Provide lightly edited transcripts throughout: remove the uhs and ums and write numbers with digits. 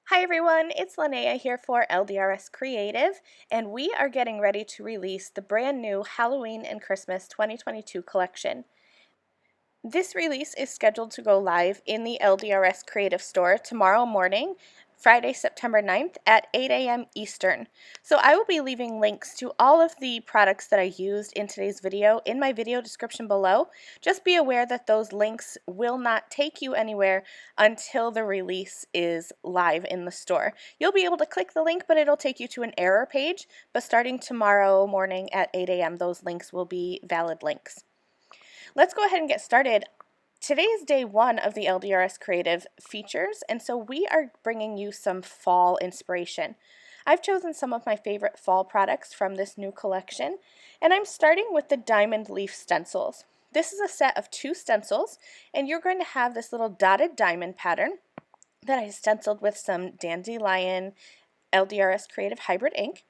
Hi everyone, it's Lynnea here for LDRS Creative, and we are getting ready to release the brand new Halloween and Christmas 2022 collection. This release is scheduled to go live in the LDRS Creative store tomorrow morning, Friday, September 9th at 8 a.m. Eastern. So I will be leaving links to all of the products that I used in today's video in my video description below. Just be aware that those links will not take you anywhere until the release is live in the store. You'll be able to click the link, but it'll take you to an error page. But starting tomorrow morning at 8 a.m., those links will be valid links. Let's go ahead and get started. Today is day one of the LDRS Creative features, and so we are bringing you some fall inspiration. I've chosen some of my favorite fall products from this new collection, and I'm starting with the diamond leaf stencils. This is a set of 2 stencils, and you're going to have this little dotted diamond pattern that I stenciled with some Dandelion LDRS Creative Hybrid ink.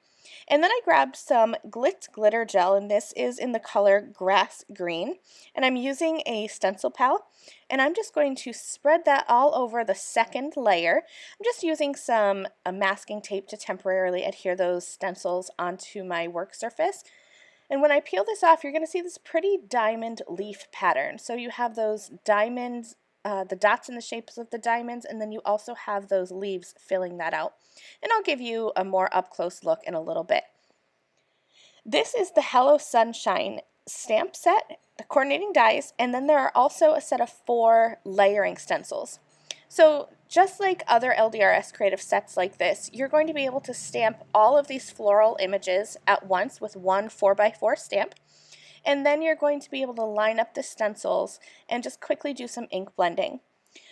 And then I grabbed some Glitz Glitter Gel, and this is in the color Grass Green. And I'm using a stencil pal, and I'm just going to spread that all over the second layer. I'm just using some masking tape to temporarily adhere those stencils onto my work surface. And when I peel this off, you're going to see this pretty diamond leaf pattern. So you have those diamonds, the dots in the shapes of the diamonds, and then you also have those leaves filling that out. And I'll give you a more up-close look in a little bit. This is the Hello Sunshine stamp set, the coordinating dies, and then there are also a set of 4 layering stencils. So just like other LDRS Creative sets like this, you're going to be able to stamp all of these floral images at once with one 4x4 stamp. And then you're going to be able to line up the stencils and just quickly do some ink blending.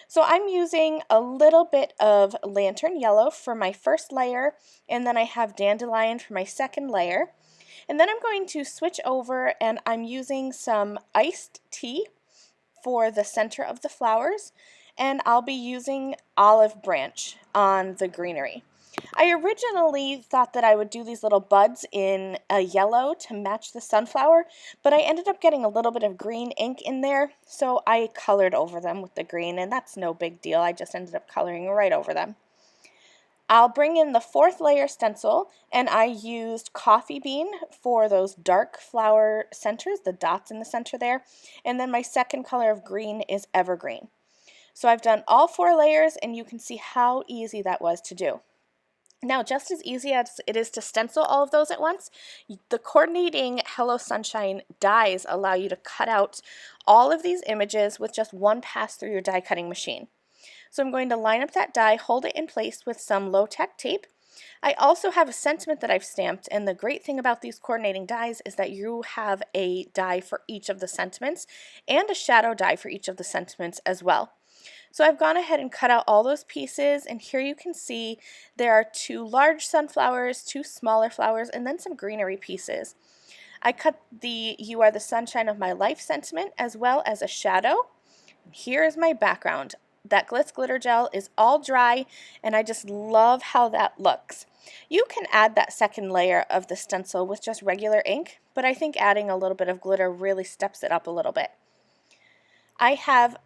So I'm using a little bit of lantern yellow for my first layer, and then I have dandelion for my second layer. And then I'm going to switch over and I'm using some iced tea for the center of the flowers, and I'll be using olive branch on the greenery. I originally thought that I would do these little buds in a yellow to match the sunflower, but I ended up getting a little bit of green ink in there, so I colored over them with the green, and that's no big deal. I just ended up coloring right over them. I'll bring in the 4th layer stencil, and I used coffee bean for those dark flower centers, the dots in the center there, and then my second color of green is evergreen. So I've done all 4 layers, and you can see how easy that was to do. Now, just as easy as it is to stencil all of those at once, the coordinating Hello Sunshine dies allow you to cut out all of these images with just one pass through your die cutting machine. So I'm going to line up that die, hold it in place with some low-tech tape. I also have a sentiment that I've stamped, and the great thing about these coordinating dies is that you have a die for each of the sentiments and a shadow die for each of the sentiments as well. So I've gone ahead and cut out all those pieces, and here you can see there are 2 large sunflowers, 2 smaller flowers, and then some greenery pieces. I cut the "You Are the Sunshine of My Life" sentiment as well as a shadow. Here is my background. That Glitz Glitter Gel is all dry, and I just love how that looks. You can add that second layer of the stencil with just regular ink, but I think adding a little bit of glitter really steps it up a little bit. I have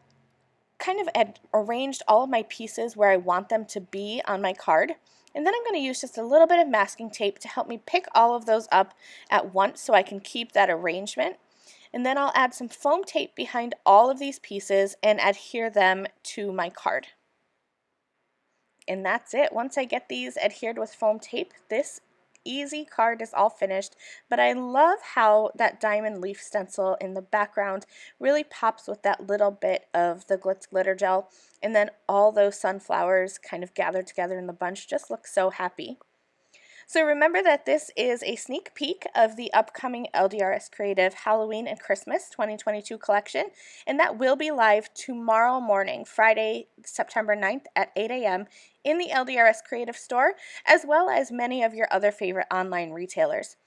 kind of arranged all of my pieces where I want them to be on my card, and then I'm going to use just a little bit of masking tape to help me pick all of those up at once so I can keep that arrangement. And then I'll add some foam tape behind all of these pieces and adhere them to my card. And that's it. Once I get these adhered with foam tape, this easy card is all finished, but I love how that diamond leaf stencil in the background really pops with that little bit of the Glitz Glitter Gel, and then all those sunflowers kind of gathered together in the bunch just look so happy. So remember that this is a sneak peek of the upcoming LDRS Creative Halloween and Christmas 2022 collection, and that will be live tomorrow morning, Friday, September 9th at 8 a.m. in the LDRS Creative store, as well as many of your other favorite online retailers.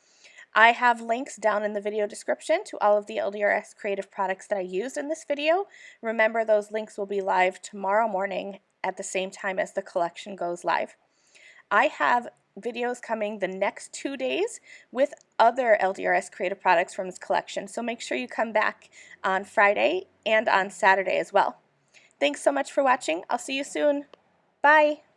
I have links down in the video description to all of the LDRS Creative products that I used in this video. Remember, those links will be live tomorrow morning at the same time as the collection goes live. I have videos coming the next 2 days with other LDRS Creative products from this collection, so make sure you come back on Friday and on Saturday as well. Thanks so much for watching. I'll see you soon. Bye!